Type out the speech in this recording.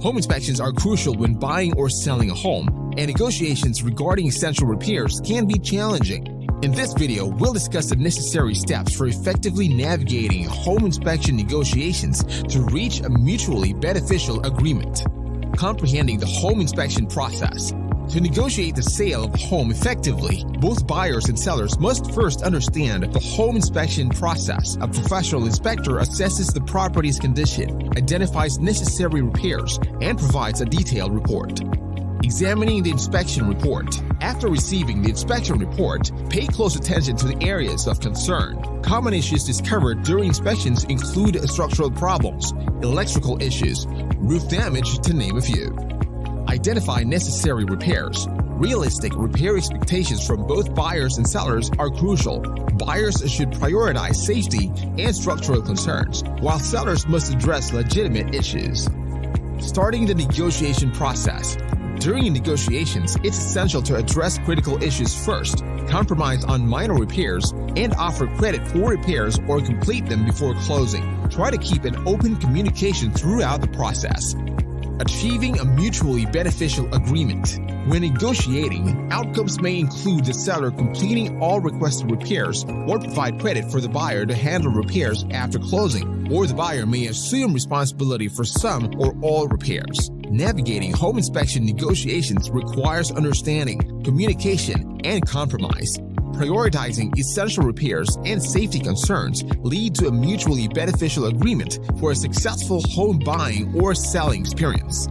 Home inspections are crucial when buying or selling a home, and negotiations regarding essential repairs can be challenging. In this video, we'll discuss the necessary steps for effectively navigating home inspection negotiations to reach a mutually beneficial agreement. Comprehending the home inspection process. To negotiate the sale of a home effectively, both buyers and sellers must first understand the home inspection process. A professional inspector assesses the property's condition, identifies necessary repairs, and provides a detailed report. Examining the inspection report. After receiving the inspection report, pay close attention to the areas of concern. Common issues discovered during inspections include structural problems, electrical issues, roof damage, to name a few. Identify necessary repairs. Realistic repair expectations from both buyers and sellers are crucial. Buyers should prioritize safety and structural concerns, while sellers must address legitimate issues. Starting the negotiation process. During negotiations, it's essential to address critical issues first, compromise on minor repairs, and offer credit for repairs or complete them before closing. Try to keep an open communication throughout the process. Achieving a mutually beneficial agreement. When negotiating, outcomes may include the seller completing all requested repairs or provide credit for the buyer to handle repairs after closing, or the buyer may assume responsibility for some or all repairs. Navigating home inspection negotiations requires understanding, communication, and compromise. Prioritizing essential repairs and safety concerns lead to a mutually beneficial agreement for a successful home buying or selling experience.